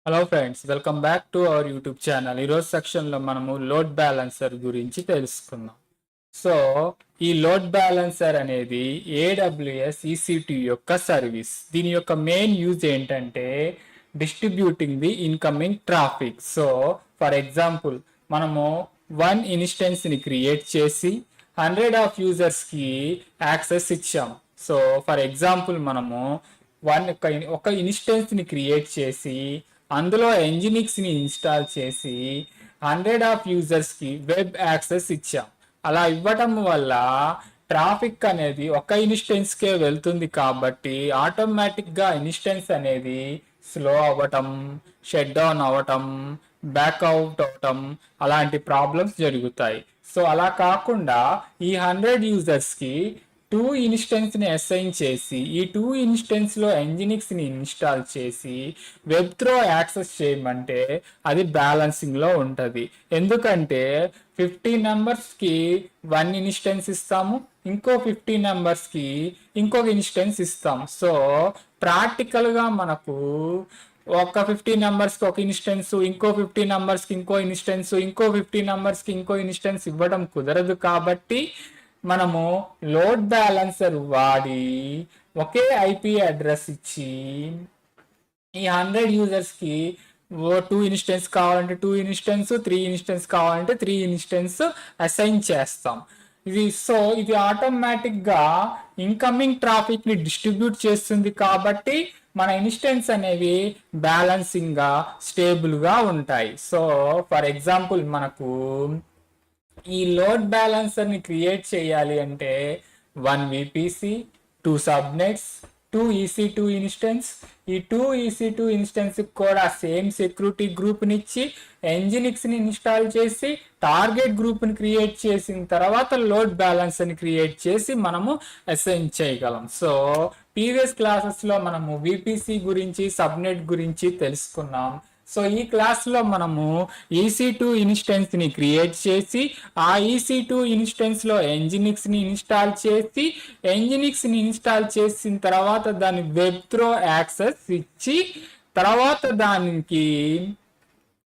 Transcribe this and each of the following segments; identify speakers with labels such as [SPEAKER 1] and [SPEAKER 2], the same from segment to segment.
[SPEAKER 1] Hello friends, welcome back to our YouTube channel. ఈరోజు సెక్షన్లో మనము లోడ్ బ్యాలెన్సర్ గురించి తెలుసుకుందాం. సో ఈ లోడ్ బ్యాలెన్సర్ అనేది AWS EC2 యొక్క సర్వీస్. దీని యొక్క మెయిన్ యూజ్ ఏంటంటే distributing the incoming traffic. So for example మనము వన్ ఇన్స్టెన్స్ని క్రియేట్ చేసి 100 ఆఫ్ యూజర్స్కి యాక్సెస్ ఇచ్చాం. సో ఫర్ ఎగ్జాంపుల్ మనము ఒక ఇన్స్టెన్స్ని క్రియేట్ చేసి అందులో ని ఇన్స్టాల్ చేసి 100 ఆఫ్ యూజర్స్కి వెబ్ యాక్సెస్ ఇచ్చాం. అలా ఇవ్వటం వల్ల ట్రాఫిక్ అనేది ఒక ఇన్స్టెన్స్కే వెళ్తుంది కాబట్టి ఆటోమేటిక్గా ఇన్స్టెన్స్ అనేది స్లో అవ్వటం, షట్ డౌన్ అవ్వటం, బ్యాక్అవుట్ అవటం అలాంటి ప్రాబ్లమ్స్ జరుగుతాయి. సో అలా కాకుండా ఈ 100 యూజర్స్కి 2 ఇన్స్టెన్స్ని అసైన్ చేసి ఈ 2 ఇన్స్టెన్స్లో ని ఇన్స్టాల్ చేసి వెబ్ త్రో యాక్సెస్ చేయమంటే అది బ్యాలెన్సింగ్లో ఉంటుంది. ఎందుకంటే 50 నెంబర్స్కి 1 ఇన్స్టెన్స్ ఇస్తాము, ఇంకో 50 నెంబర్స్కి ఇంకొక ఇన్స్టెన్స్ ఇస్తాం. సో ప్రాక్టికల్గా మనకు ఒక 50 నెంబర్స్కి ఒక ఇన్స్టెన్స్, ఇంకో 50 నెంబర్స్కి ఇంకో ఇన్స్టెన్స్, ఇంకో 50 నెంబర్స్కి ఇంకో ఇన్స్టెన్స్ ఇవ్వడం కుదరదు. కాబట్టి మనము లోడ్ బ్యాలెన్సర్ వాడి ఒకే ఐపీ అడ్రస్ ఇచ్చి ఈ 100 యూజర్స్కి 2 ఇన్స్టెన్స్ కావాలంటే 2 ఇన్స్టెన్స్, 3 ఇన్స్టెన్స్ కావాలంటే 3 ఇన్స్టెన్స్ అసైన్ చేస్తాం. ఇది ఆటోమేటిక్గా ఇన్కమింగ్ ట్రాఫిక్ని డిస్ట్రిబ్యూట్ చేస్తుంది కాబట్టి మన ఇన్స్టెన్స్ అనేవి బ్యాలెన్సింగ్గా స్టేబుల్గా ఉంటాయి. సో ఫర్ ఎగ్జాంపుల్ మనకు ఈ లోడ్ బ్యాలెన్సర్ని క్రియేట్ చేయాలి అంటే 1 VPC, 2 సబ్నెట్స్, 2 EC2 ఇన్స్టెన్స్. ఈ 2 EC2 ఇన్స్టెన్స్ కూడా సేమ్ సెక్యూరిటీ గ్రూప్ని ఇచ్చి ని ఇన్స్టాల్ చేసి టార్గెట్ గ్రూప్ని క్రియేట్ చేసిన తర్వాత లోడ్ బ్యాలెన్సర్ని క్రియేట్ చేసి మనము అసైన్ చేయగలం. సో ప్రీవియస్ క్లాసెస్లో మనము VPC గురించి, సబ్నెట్ గురించి తెలుసుకున్నాం. సో ఈ క్లాస్లో మనము EC2 ఇన్స్టెన్స్ని క్రియేట్ చేసి ఆ EC2 ఇన్స్టెన్స్లో ని ఇన్స్టాల్ చేసి ని ఇన్స్టాల్ చేసిన తర్వాత దాని వెబ్ త్రో యాక్సెస్ ఇచ్చి తర్వాత దానికి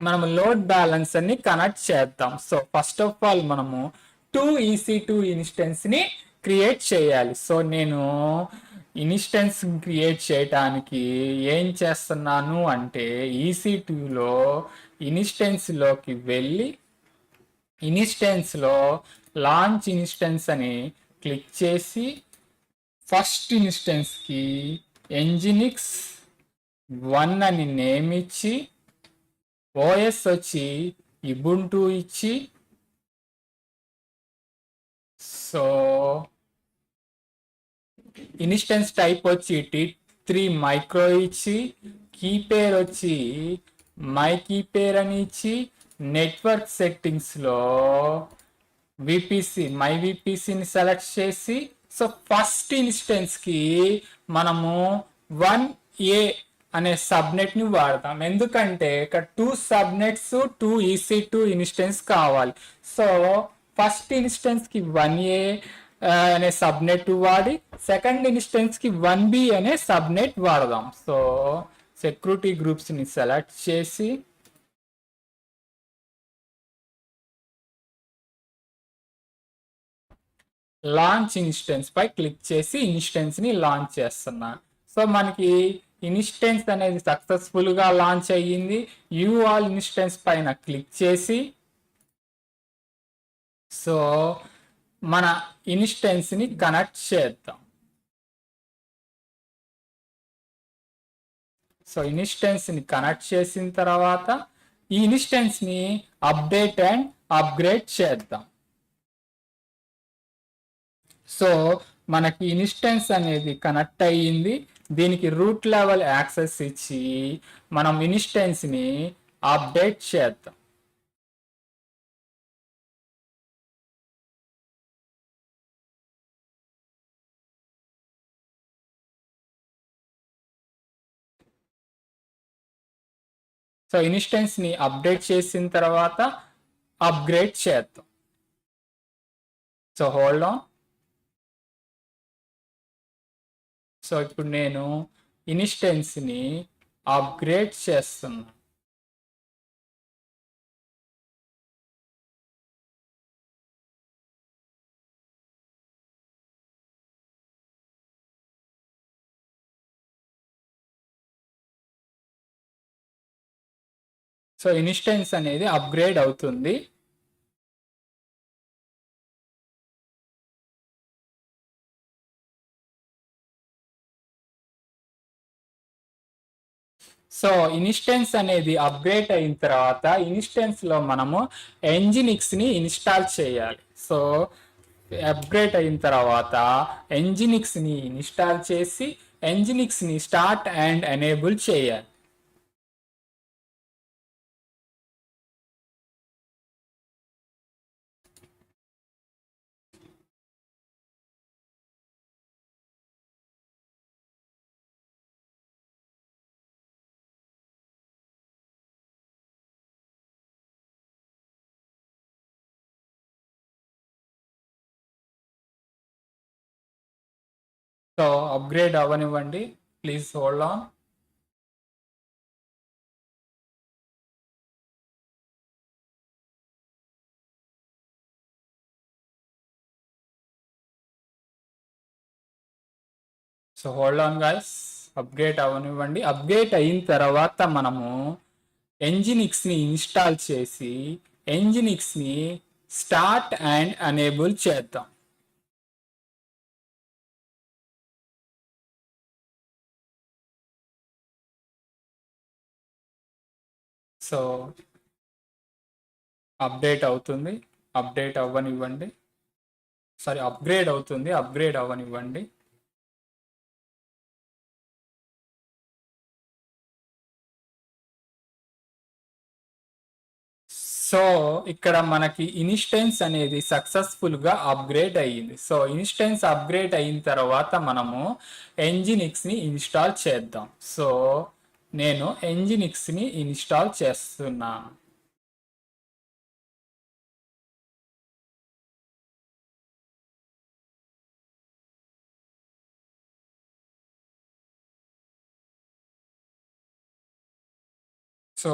[SPEAKER 1] మనము లోడ్ బ్యాలెన్సర్ని కనెక్ట్ చేద్దాం. సో ఫస్ట్ ఆఫ్ ఆల్ మనము 2 EC2 ఇన్స్టెన్స్ని క్రియేట్ చేయాలి. సో నేను ఇన్స్టెన్స్ క్రియేట్ చేయడానికి ఏం చేస్తున్నాను అంటే EC2లో ఇన్స్టెన్స్లోకి వెళ్ళి ఇన్స్టెన్స్లో లాంచ్ ఇన్స్టెన్స్ అని క్లిక్ చేసి ఫస్ట్ ఇన్స్టెన్స్కి Nginx 1 అని నేమ్ ఇచ్చి OS వచ్చి Ubuntu ఇచ్చి సో ఇన్స్టెన్స్ టైప్ వచ్చి T3 మైక్రో ఇచ్చి కీ పేర్ వచ్చి మై కీ పేర్ అని ఇచ్చి నెట్వర్క్ సెట్టింగ్స్లో మై VPCని సెలెక్ట్ చేసి సో ఫస్ట్ ఇన్స్టెన్స్కి మనము 1A అనే సబ్నెట్ని వాడతాం. ఎందుకంటే ఇక్కడ 2 సబ్నెట్స్ 2 EC2 ఇన్స్టెన్స్ కావాలి. సో ఫస్ట్ ఇన్స్టెన్స్కి 1A అనే సబ్నెట్ వాడి సెకండ్ ఇన్స్టెన్స్కి 1B అనే సబ్నెట్ వాడదాం. సో సెక్యూరిటీ గ్రూప్స్ని సెలెక్ట్ చేసి లాంచ్ ఇన్స్టెన్స్ పై క్లిక్ చేసి ఇన్స్టెన్స్ని లాంచ్ చేస్తున్నా. సో మనకి ఇన్స్టెన్స్ అనేది సక్సెస్ఫుల్గా లాంచ్ అయ్యింది. ఆల్ ఇన్స్టెన్స్ పైన క్లిక్ చేసి సో మన ఇన్స్టెన్స్ని కనెక్ట్ చేద్దాం. సో ఇన్స్టెన్స్ని కనెక్ట్ చేసిన తర్వాత ఈ ఇన్స్టెన్స్ని అప్డేట్ అండ్ అప్గ్రేడ్ చేద్దాం. సో మనకి ఇన్స్టెన్స్ అనేది కనెక్ట్ అయ్యింది. దీనికి రూట్ లెవెల్ యాక్సెస్ ఇచ్చి మనం ఇన్స్టెన్స్ని అప్డేట్ చేద్దాం. సో ఇన్స్టెన్స్ని అప్డేట్ చేసిన తర్వాత అప్గ్రేడ్ చేద్దాం. So hold on. సో ఇప్పుడు నేను ఇన్స్టెన్స్ని అప్గ్రేడ్ చేస్తున్నా. సో ఇన్స్టెన్స్ అనేది అప్గ్రేడ్ అవుతుంది. సో ఇన్స్టెన్స్ అనేది అప్గ్రేడ్ అయిన తర్వాత ఇన్స్టెన్స్ లో మనము ఎంజినిక్స్ ని ఇన్స్టాల్ చేయాలి. సో అప్గ్రేడ్ అయిన తర్వాత ఎంజినిక్స్ ని ఇన్స్టాల్ చేసి ఎంజినిక్స్ ని స్టార్ట్ అండ్ ఎనేబుల్ చేయాలి. సో అప్గ్రేడ్ అవ్వనివ్వండి, please hold on. So hold on guys, upgrade అవ్వనివ్వండి. అప్గ్రేడ్ అయిన తర్వాత మనము ఎంజినిక్స్ ని ఇన్స్టాల్ చేసి ఎంజినిక్స్ ని స్టార్ట్ అండ్ ఎనేబుల్ చేద్దాం. సో అప్డేట్ అవుతుంది, అప్డేట్ అవ్వనివ్వండి. సారీ, అప్గ్రేడ్ అవుతుంది, అప్గ్రేడ్ అవ్వనివ్వండి. సో ఇక్కడ మనకి ఇన్స్టెన్స్ అనేది సక్సెస్ఫుల్ గా అప్గ్రేడ్ అయ్యింది. సో ఇన్స్టెన్స్ అప్గ్రేడ్ అయిన తర్వాత మనము ఎంజినిక్స్ ని ఇన్స్టాల్ చేద్దాం. సో నేను ఎంజినిక్స్ ని ఇన్స్టాల్ చేస్తున్నాను. సో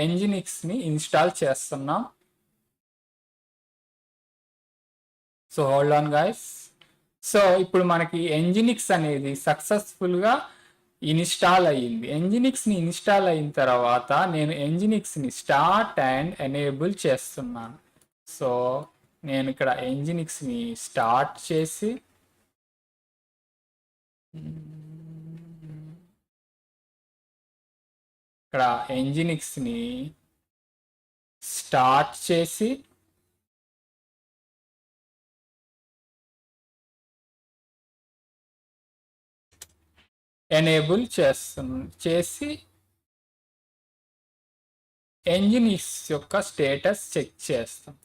[SPEAKER 1] ఎంజినిక్స్ ని ఇన్స్టాల్ చేస్తున్నాం. So hold on guys. So ఇప్పుడు మనకి ఎంజినిక్స్ అనేది సక్సెస్ఫుల్ గా ఇన్స్టాల్ అయ్యింది. ఎంజినిక్స్ ని ఇన్స్టాల్ అయిన తర్వాత నేను ఎంజినిక్స్ ని స్టార్ట్ అండ్ ఎనేబుల్ చేస్తున్నాను. సో నేను ఇక్కడ ఎంజినిక్స్ ని స్టార్ట్ చేసి ఇక్కడ ఎంజినిక్స్ ని స్టార్ట్ చేసి ఎనేబుల్ చేసి ఎంజినిక్స్ యొక్క స్టేటస్ చెక్ చేస్తాం.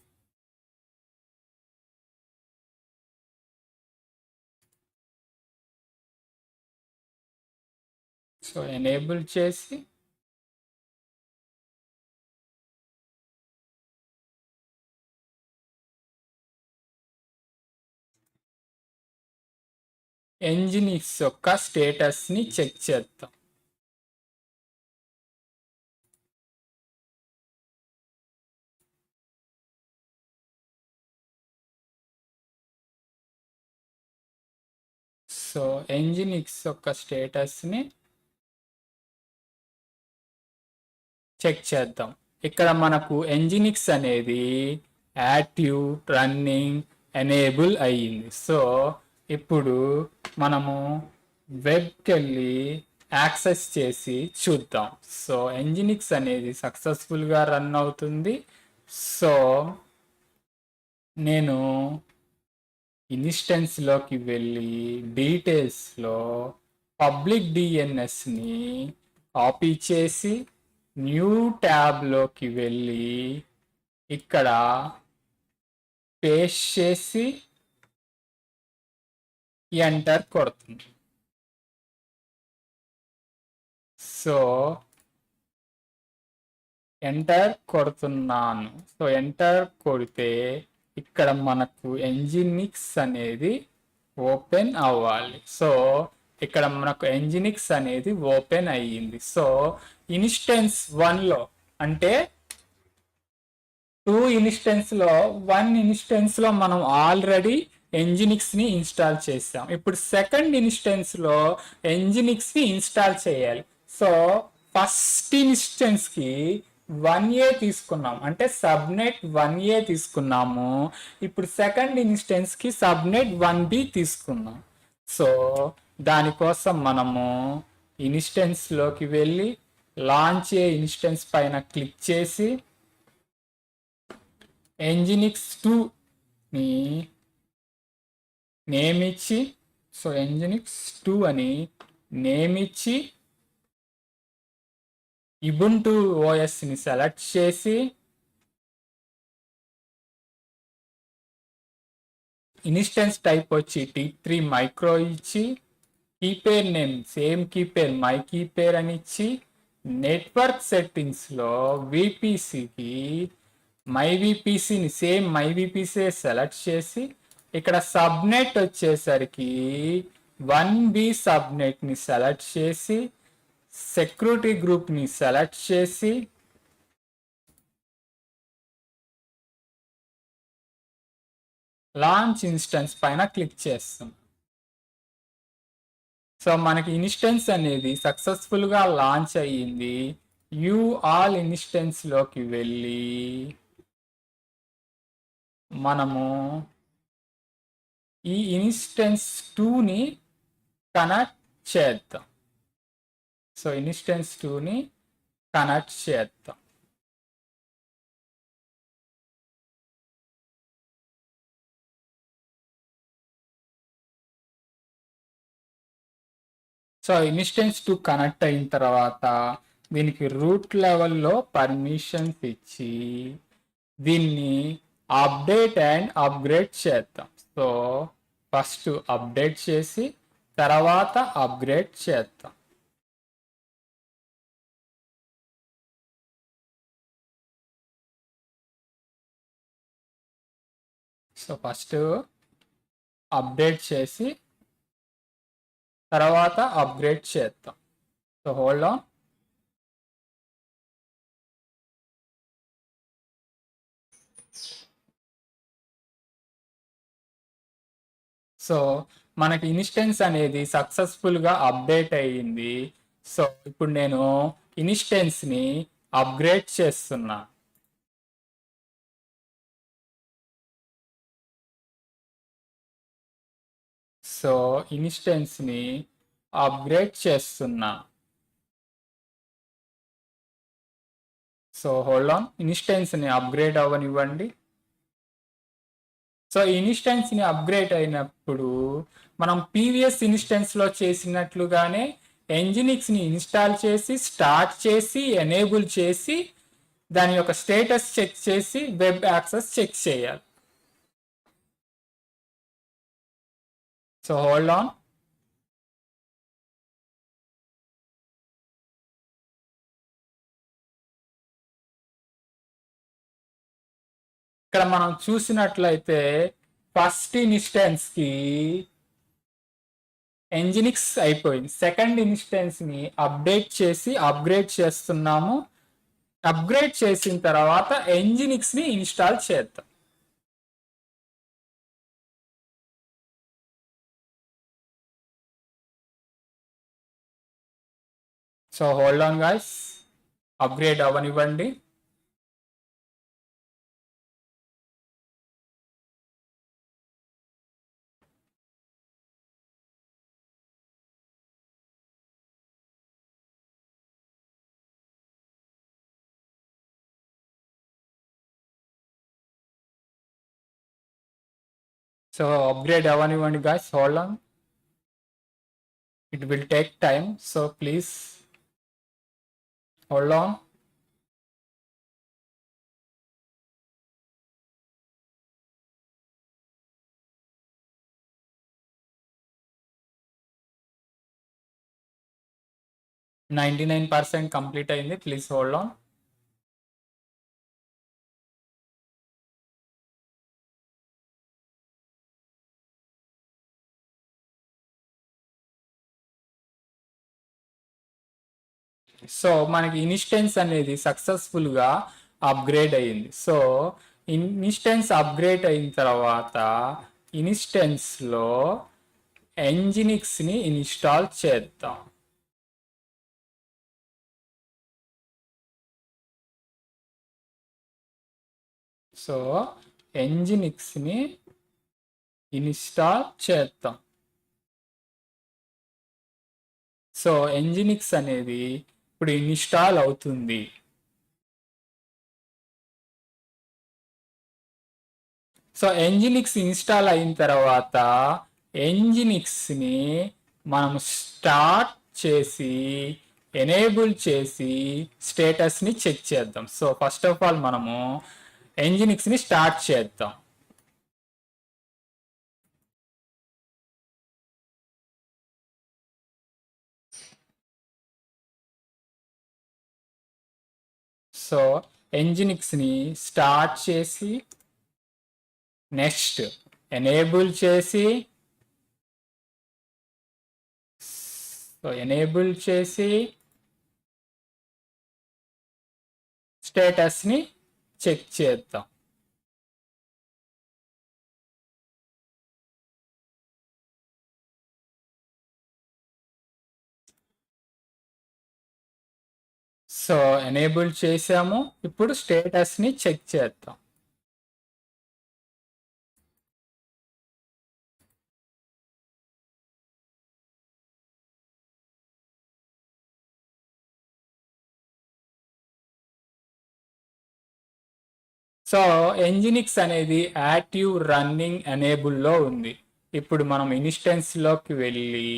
[SPEAKER 1] సో ఎనేబుల్ చేసి ఎంజినిక్స్ యొక్క స్టేటస్ ని చెక్ చేద్దాం. సో ఎంజినిక్స్ యొక్క స్టేటస్ ని చెక్ చేద్దాం. ఇక్కడ మనకు ఎంజినిక్స్ అనేది యాక్టివ్, రన్నింగ్, ఎనేబుల్ అయ్యింది. సో ఇప్పుడు మనము వెబ్కి వెళ్ళి యాక్సెస్ చేసి చూద్దాం. సో ఎంజినిక్స్ అనేది సక్సెస్ఫుల్గా రన్ అవుతుంది. సో నేను ఇన్స్టెన్స్లోకి వెళ్ళి డీటెయిల్స్లో పబ్లిక్ డిఎన్ఎస్ని కాపీ చేసి న్యూ ట్యాబ్లోకి వెళ్ళి ఇక్కడ పేస్ట్ చేసి ఎంటర్ కొడుతుంది. సో ఎంటర్ కొడుతున్నాను. సో ఎంటర్ కొడితే ఇక్కడ మనకు ఎంజినిక్స్ అనేది ఓపెన్ అవ్వాలి. సో ఇక్కడ మనకు ఎంజినిక్స్ అనేది ఓపెన్ అయ్యింది. సో ఇన్స్టెన్స్ 1లో అంటే 2 ఇన్స్టెన్స్లో 1 ఇన్స్టెన్స్లో మనం ఆల్రెడీ ఎంజినిక్స్ ని ఇన్స్టాల్ చేసాం. ఇప్పుడు సెకండ్ ఇన్స్టెన్స్ లో ఎంజినిక్స్ ని ఇన్స్టాల్ చేయాలి. సో ఫస్ట్ ఇన్స్టెన్స్ కి 1A తీసుకున్నాం, అంటే సబ్నెట్ 1A తీసుకున్నాము. ఇప్పుడు సెకండ్ ఇన్స్టెన్స్కి సబ్నెట్ 1B తీసుకున్నాం. సో దానికోసం మనము ఇన్స్టెన్స్లోకి వెళ్ళి లాంచ్ ఏ ఇన్స్టెన్స్ పైన క్లిక్ చేసి ఎంజినిక్స్ 2ని నేమ్ ఇచ్చి, సో ఎంజినిక్స్ 2 అని నేమ్ ఇచ్చి ఇబుంటు ఓఎస్ని సెలెక్ట్ చేసి ఇన్స్టెన్స్ టైప్ వచ్చి T3 మైక్రో ఇచ్చి key pair name same key pair my key pair అని ఇచ్చి నెట్వర్క్ సెట్టింగ్స్లో విపిసికి మై విపిసిని సేమ్ మై విపిసి సెలెక్ట్ చేసి ఇక్కడ సబ్నెట్ వచ్చేసరికి 1B సబ్నెట్ని సెలెక్ట్ చేసి సెక్యూరిటీ గ్రూప్ని సెలెక్ట్ చేసి లాంచ్ ఇన్స్టెన్స్ పైన క్లిక్ చేస్తాం. సో మనకి ఇన్స్టెన్స్ అనేది సక్సెస్ఫుల్గా లాంచ్ అయ్యింది. యూ ఆల్ ఇన్స్టెన్స్లోకి వెళ్ళి మనము ఈ ఇన్స్టెన్స్ 2ని కనెక్ట్ చేద్దాం. సో ఇన్స్టెన్స్ 2ని కనెక్ట్ చేద్దాం. సో ఇన్స్టెన్స్ 2 కనెక్ట్ అయిన తర్వాత దీనికి రూట్ లెవెల్లో పర్మిషన్స్ ఇచ్చి దీన్ని అప్డేట్ అండ్ అప్గ్రేడ్ చేద్దాం. సో ఫస్ట్ అప్డేట్ చేసి తర్వాత అప్గ్రేడ్ చేద్దాం. సో ఫస్ట్ అప్డేట్ చేసి తర్వాత అప్గ్రేడ్ చేద్దాం. So hold on. సో మనకి ఇన్స్టెన్స్ అనేది సక్సెస్ఫుల్గా అప్డేట్ అయ్యింది. సో ఇప్పుడు నేను ఇన్స్టెన్స్ని అప్గ్రేడ్ చేస్తున్నా. సో ఇన్స్టెన్స్ని అప్గ్రేడ్ చేస్తున్నా. సో హోల్డ్ ఆన్, ఇన్స్టెన్స్ని అప్గ్రేడ్ అవ్వనివ్వండి. సో ఇన్స్టెన్స్ని అప్గ్రేడ్ అయినప్పుడు మనం ప్రీవియస్ ఇన్స్టెన్స్లో చేసినట్లుగానే ఎంజినిక్స్ని ఇన్స్టాల్ చేసి స్టార్ట్ చేసి ఎనేబుల్ చేసి దాని యొక్క స్టేటస్ చెక్ చేసి వెబ్ యాక్సెస్ చెక్ చేయాలి. So hold on. ఇక్కడ మనం చూసినట్లయితే ఫస్ట్ ఇన్స్టెన్స్కి ఎంజినిక్స్ అయిపోయింది. సెకండ్ ఇన్స్టెన్స్ని అప్డేట్ చేసి అప్గ్రేడ్ చేస్తున్నాము. అప్గ్రేడ్ చేసిన తర్వాత ఎంజినిక్స్ని ఇన్స్టాల్ చేద్దాం. So hold on guys, upgrade అవ్వనివ్వండి. సో అప్గ్రేడ్ అవ్వనివ్వండి guys, hold on. It will take time, so please hold on. %99 complete అయింది. Please hold on. సో మనకి ఇన్స్టెన్స్ అనేది సక్సెస్ఫుల్గా అప్గ్రేడ్ అయ్యింది. సో ఇన్స్టెన్స్ అప్గ్రేడ్ అయిన తర్వాత ఇన్స్టెన్స్లో ఎంజినిక్స్ని ఇన్స్టాల్ చేద్దాం. సో ఎంజినిక్స్ని ఇన్స్టాల్ చేద్దాం. సో ఎంజినిక్స్ అనేది ఇప్పుడు ఇన్స్టాల్ అవుతుంది. సో ఎంజినిక్స్ ఇన్స్టాల్ అయిన తర్వాత ఎంజినిక్స్ని మనం స్టార్ట్ చేసి ఎనేబుల్ చేసి స్టేటస్ని చెక్ చేద్దాం. సో ఫస్ట్ ఆఫ్ ఆల్ మనము ఎంజినిక్స్ని స్టార్ట్ చేద్దాం. సో ఎంజినిక్స్ని స్టార్ట్ చేసి నెక్స్ట్ ఎనేబుల్ చేసి ఎనేబుల్ చేసి స్టేటస్ని చెక్ చేద్దాం. సో ఎనేబుల్ చేసాము. ఇప్పుడు స్టేటస్ని చెక్ చేద్దాం. సో ఎంజినిక్స్ అనేది యాక్టివ్ రన్నింగ్ ఎనేబుల్లో ఉంది. ఇప్పుడు మనం ఇన్స్టెన్స్లోకి వెళ్ళి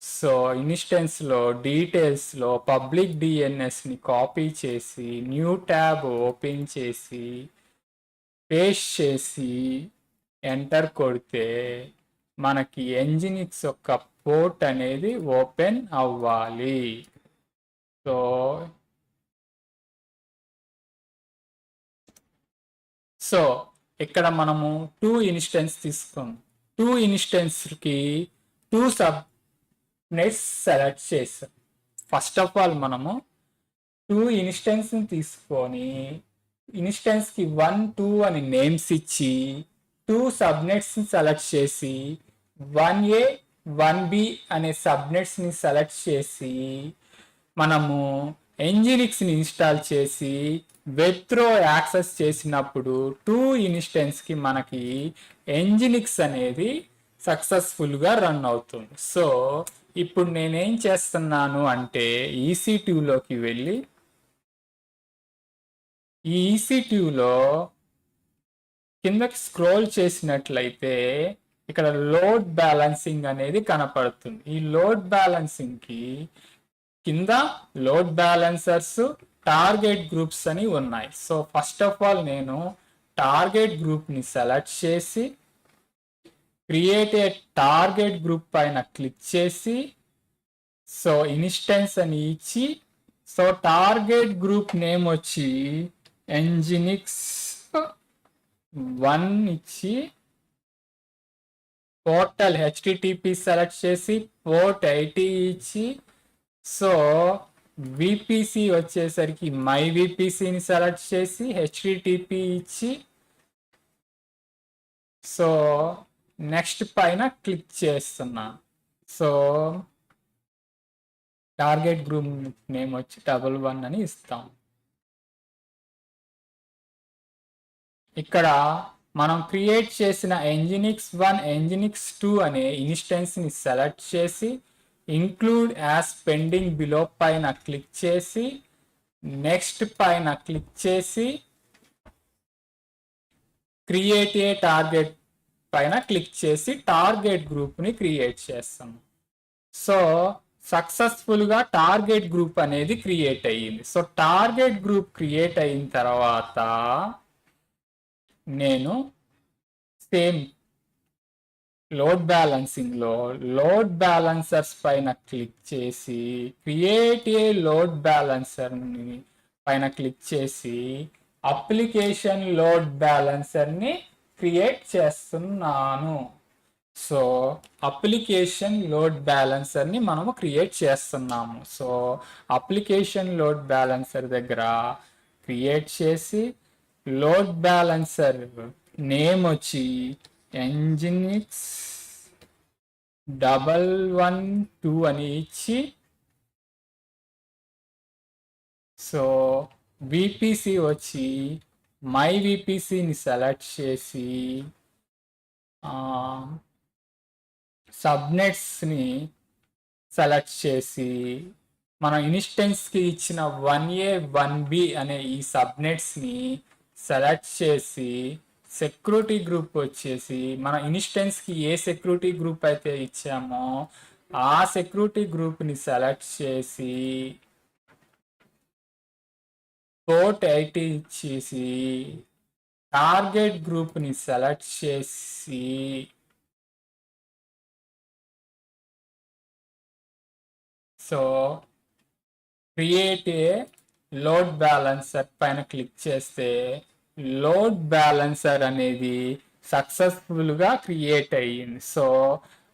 [SPEAKER 1] సో ఇన్స్టెన్స్లో డీటెయిల్స్లో పబ్లిక్ డిఎన్ఎస్ని కాపీ చేసి న్యూ ట్యాబ్ ఓపెన్ చేసి పేస్ట్ చేసి ఎంటర్ కొడితే మనకి ఎంజినిక్స్ యొక్క పోర్ట్ అనేది ఓపెన్ అవ్వాలి. సో ఇక్కడ మనము 2 ఇన్స్టెన్స్ తీసుకున్నాం. 2 ఇన్స్టెన్స్కి 2 సబ్నెట్స్ సెలెక్ట్ చేసాం. ఫస్ట్ ఆఫ్ ఆల్ మనము 2 ఇన్స్టెన్స్ని తీసుకొని ఇన్స్టెన్స్కి 1, 2 అని నేమ్స్ ఇచ్చి 2 సబ్నెట్స్ని సెలెక్ట్ చేసి 1A 1B అనే సబ్నెట్స్ని సెలెక్ట్ చేసి మనము ఎంజినిక్స్ని ఇన్స్టాల్ చేసి వెబ్ త్రో యాక్సెస్ చేసినప్పుడు 2 ఇన్స్టెన్స్కి మనకి ఎంజినిక్స్ అనేది సక్సెస్ఫుల్గా రన్ అవుతుంది. సో ఇప్పుడు నేనేం చేస్తున్నాను అంటే EC2లోకి వెళ్ళి ఈ EC2లో కిందకి స్క్రోల్ చేసినట్లయితే ఇక్కడ లోడ్ బ్యాలెన్సింగ్ అనేది కనపడుతుంది. ఈ లోడ్ బ్యాలెన్సింగ్కి కింద లోడ్ బ్యాలెన్సర్స్ టార్గెట్ గ్రూప్స్ అని ఉన్నాయి. సో ఫస్ట్ ఆఫ్ ఆల్ నేను టార్గెట్ గ్రూప్ని సెలెక్ట్ చేసి క్రియేట్ ఏ టార్గెట్ గ్రూప్ పైన క్లిక్ చేసి సో ఇన్స్టెన్స్ అని ఇచ్చి సో టార్గెట్ గ్రూప్ నేమ్ వచ్చి ఎంజినిక్స్ 1 ఇచ్చి పోర్టల్ HTTP సెలెక్ట్ చేసి పోర్ట్ 80 ఇచ్చి సో VPC వచ్చేసరికి మై VPCని సెలెక్ట్ చేసి HTTP ఇచ్చి సో నెక్స్ట్ పైన క్లిక్ చేస్తున్నాను. సో టార్గెట్ గ్రూప్ నేమ్ వచ్చి 11 అని ఇస్తాం. ఇక్కడ మనం క్రియేట్ చేసిన ఎంజినిక్స్ 1 ఎంజినిక్స్ 2 అనే ఇన్స్టెన్స్ని సెలెక్ట్ చేసి ఇంక్లూడ్ యాజ్ పెండింగ్ బిలో పైన క్లిక్ చేసి నెక్స్ట్ పైన క్లిక్ చేసి క్రియేట్ ఏ టార్గెట్ పైన క్లిక్ చేసి టార్గెట్ గ్రూప్ని క్రియేట్ చేస్తాము. సో సక్సెస్ఫుల్గా టార్గెట్ గ్రూప్ అనేది క్రియేట్ అయ్యింది. సో టార్గెట్ గ్రూప్ క్రియేట్ అయిన తర్వాత నేను సేమ్ లోడ్ బ్యాలెన్సింగ్లో లోడ్ బ్యాలెన్సర్స్ పైన క్లిక్ చేసి క్రియేట్ ఏ లోడ్ బ్యాలెన్సర్ని పైన క్లిక్ చేసి అప్లికేషన్ లోడ్ బ్యాలెన్సర్ని క్రియేట్ చేస్తున్నాను. సో అప్లికేషన్ లోడ్ బ్యాలెన్సర్ని మనము క్రియేట్ చేస్తున్నాము. సో అప్లికేషన్ లోడ్ బ్యాలెన్సర్ దగ్గర క్రియేట్ చేసి లోడ్ బ్యాలెన్సర్ నేమ్ వచ్చి ఎంజినిక్స్ 112 అని ఇచ్చి సో VPC వచ్చి మై విపిసిని సెలెక్ట్ చేసి సబ్నెట్స్ని సెలెక్ట్ చేసి మన ఇన్స్టెన్స్కి ఇచ్చిన 1A 1B అనే ఈ సబ్నెట్స్ని సెలెక్ట్ చేసి సెక్యూరిటీ గ్రూప్ వచ్చేసి మన ఇన్స్టెన్స్కి ఏ సెక్యూరిటీ గ్రూప్ అయితే ఇచ్చామో ఆ సెక్యూరిటీ గ్రూప్ని సెలెక్ట్ చేసి పోర్ట్ 80 ఇచ్చేసి టార్గెట్ గ్రూప్ని సెలెక్ట్ చేసి so create a load balancer పైన క్లిక్ చేస్తే లోడ్ బ్యాలెన్సర్ అనేది సక్సెస్ఫుల్గా క్రియేట్ అయ్యింది. సో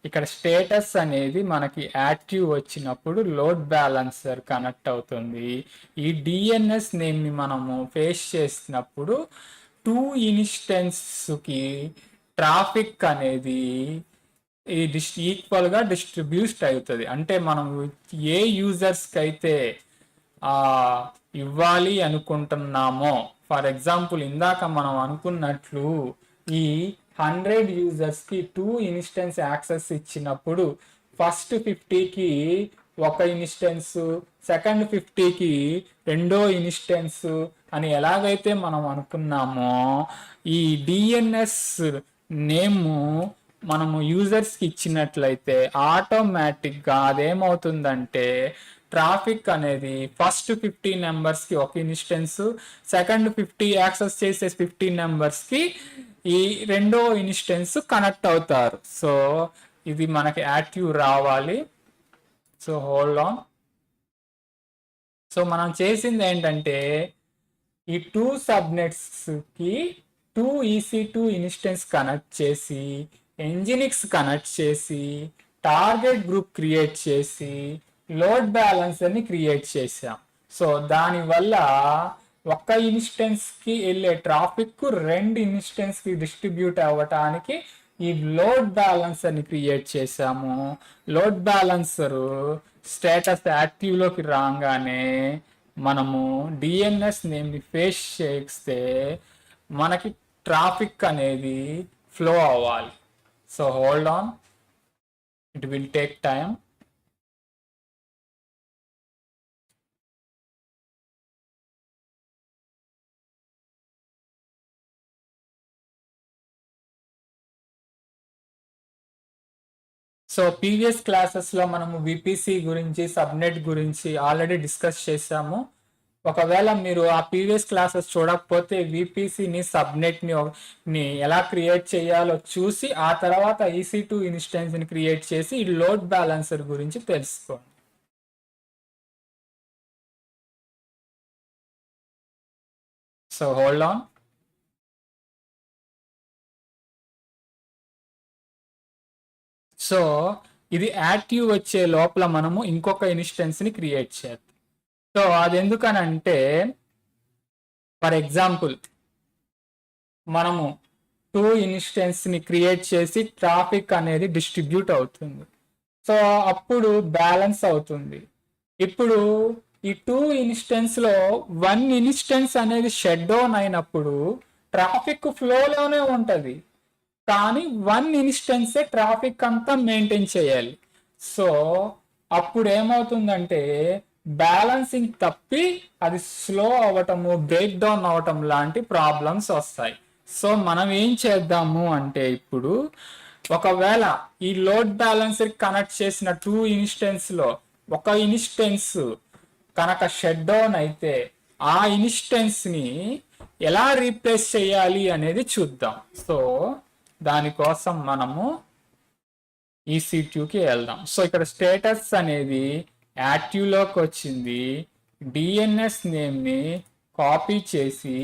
[SPEAKER 1] ఇక్కడ స్టేటస్ అనేది మనకి యాక్టివ్ వచ్చినప్పుడు లోడ్ బ్యాలెన్సర్ కనెక్ట్ అవుతుంది. ఈ డిఎన్ఎస్ నేమ్ని మనము ఫేస్ చేసినప్పుడు 2 ఇన్స్టెన్స్కి ట్రాఫిక్ అనేది ఈక్వల్గా డిస్ట్రిబ్యూట్ అవుతుంది. అంటే మనం ఏ యూజర్స్కి అయితే ఇవ్వాలి అనుకుంటున్నామో, ఫర్ ఎగ్జాంపుల్ ఇందాక మనం అనుకున్నట్లు ఈ 100 యూజర్స్కి 2 ఇన్స్టెన్స్ యాక్సెస్ ఇచ్చినప్పుడు ఫస్ట్ 50కి ఒక ఇన్స్టెన్స్, సెకండ్ 50కి రెండో ఇన్స్టెన్స్ అని ఎలాగైతే మనం అనుకున్నామో ఈ డిఎన్ఎస్ నేము మనము యూజర్స్కి ఇచ్చినట్లయితే ఆటోమేటిక్గా అదేమవుతుందంటే ట్రాఫిక్ అనేది ఫస్ట్ 50 నెంబర్స్కి ఒక ఇన్స్టెన్స్, సెకండ్ 50 యాక్సెస్ చేసే 50 నెంబర్స్కి ఈ రెండో ఇన్స్టెన్స్ కనెక్ట్ అవుతారు. సో ఇది మనకి యాక్టివ్ రావాలి. So hold on. సో మనం చేసింది ఏంటంటే ఈ 2 సబ్నెట్స్కి 2 EC2 ఇన్స్టెన్స్ కనెక్ట్ చేసి ఎంజినిక్స్ కనెక్ట్ చేసి టార్గెట్ గ్రూప్ క్రియేట్ చేసి లోడ్ బ్యాలెన్సర్ని క్రియేట్ చేసాం. సో దానివల్ల ఒక ఇన్స్టెన్స్కి వెళ్ళే ట్రాఫిక్ 2 ఇన్స్టెన్స్కి డిస్ట్రిబ్యూట్ అవ్వటానికి ఈ లోడ్ బ్యాలెన్సర్ని క్రియేట్ చేసాము. లోడ్ బ్యాలెన్సరు స్టేటస్ యాక్టివ్లోకి రాగానే మనము డిఎన్ఎస్ నేమ్ని ఫేస్ చేస్తే మనకి ట్రాఫిక్ అనేది ఫ్లో అవ్వాలి. So hold on, it will take time. So previous క్లాసెస్లో మనము విపిసి గురించి, సబ్నెట్ గురించి ఆల్రెడీ డిస్కస్ చేసాము. ఒకవేళ మీరు ఆ ప్రీవియస్ క్లాసెస్ చూడకపోతే విపిసిని, సబ్నెట్ని ఎలా క్రియేట్ చేయాలో చూసి ఆ తర్వాత EC2 ఇన్స్టెన్స్ని క్రియేట్ చేసి ఈ లోడ్ బ్యాలెన్సర్ గురించి తెలుసుకోండి. So hold on. సో ఇది యాక్టివ్ వచ్చే లోపల మనము ఇంకొక ఇన్స్టెన్స్ని క్రియేట్ చేద్దాం. సో అది ఎందుకనంటే ఫర్ ఎగ్జాంపుల్ మనము 2 ఇన్స్టెన్స్ని క్రియేట్ చేసి ట్రాఫిక్ అనేది డిస్ట్రిబ్యూట్ అవుతుంది. సో అప్పుడు బ్యాలెన్స్ అవుతుంది. ఇప్పుడు ఈ 2 ఇన్స్టెన్స్లో 1 ఇన్స్టెన్స్ అనేది షట్ డౌన్ అయినప్పుడు ట్రాఫిక్ ఫ్లోలోనే ఉంటుంది, కానీ 1 ఇన్స్టెన్సే ట్రాఫిక్ అంతా మెయింటైన్ చేయాలి. సో అప్పుడు ఏమవుతుందంటే బ్యాలెన్సింగ్ తప్పి అది స్లో అవ్వటము, బ్రేక్ డౌన్ అవటం లాంటి ప్రాబ్లమ్స్ వస్తాయి. సో మనం ఏం చేద్దాము అంటే ఇప్పుడు ఒకవేళ ఈ లోడ్ బ్యాలెన్సర్ కనెక్ట్ చేసిన 2 ఇన్స్టెన్స్లో ఒక ఇన్స్టెన్స్ కనుక షట్ డౌన్ అయితే ఆ ఇన్స్టెన్స్ని ఎలా రీప్లేస్ చేయాలి అనేది చూద్దాం. సో దానికోసం మనము EC2కి వెళ్దాం. సో ఇక్కడ స్టేటస్ అనేది యాక్టివ్లోకి వచ్చింది. డిఎన్ఎస్ నేమ్ని కాపీ చేసి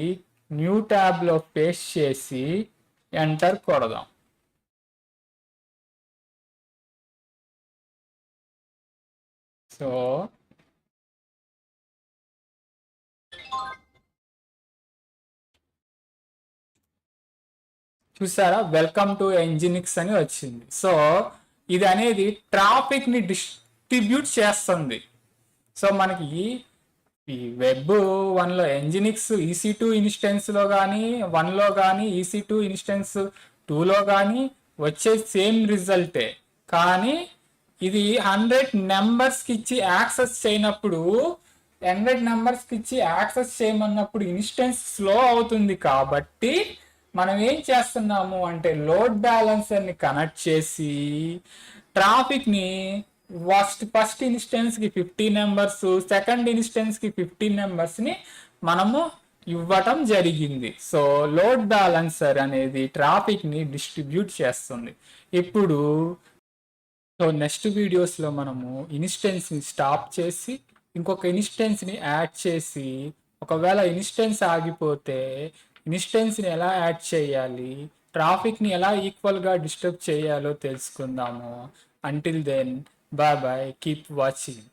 [SPEAKER 1] న్యూ ట్యాబ్లో పేస్ట్ చేసి ఎంటర్ కొడదాం. సో చూసారా, వెల్కమ్ టు ఎంజినిక్స్ అని వచ్చింది. సో ఇది అనేది ట్రాఫిక్ ని డిస్ట్రిబ్యూట్ చేస్తుంది. సో మనకి ఈ వెబ్ 1లో ఎంజినిక్స్ EC2 ఇన్స్టెన్స్లో కానీ 1లో కానీ EC2 ఇన్స్టెన్స్ 2లో కానీ వచ్చే సేమ్ రిజల్టే. కానీ ఇది 100 నెంబర్స్కి ఇచ్చి యాక్సెస్ చేయనప్పుడు 100 నెంబర్స్కి ఇచ్చి యాక్సెస్ చేయమన్నప్పుడు ఇన్స్టెన్స్ స్లో అవుతుంది. కాబట్టి మనం ఏం చేస్తున్నాము అంటే లోడ్ బ్యాలెన్సర్ని కనెక్ట్ చేసి ట్రాఫిక్ని ఫస్ట్ ఇన్స్టెన్స్కి 50 నెంబర్స్, సెకండ్ ఇన్స్టెన్స్కి 15 నెంబర్స్ని మనము ఇవ్వటం జరిగింది. సో లోడ్ బ్యాలెన్సర్ అనేది ట్రాఫిక్ని డిస్ట్రిబ్యూట్ చేస్తుంది. ఇప్పుడు నెక్స్ట్ వీడియోస్లో మనము ఇన్స్టెన్స్ని స్టాప్ చేసి ఇంకొక ఇన్స్టెన్స్ని యాడ్ చేసి, ఒకవేళ ఇన్స్టెన్స్ ఆగిపోతే ఇన్స్టెన్స్ని ఎలా యాడ్ చేయాలి, ట్రాఫిక్ని ఎలా ఈక్వల్గా డిస్టర్బ్ చేయాలో తెలుసుకుందాము. Until then, bye bye, keep watching.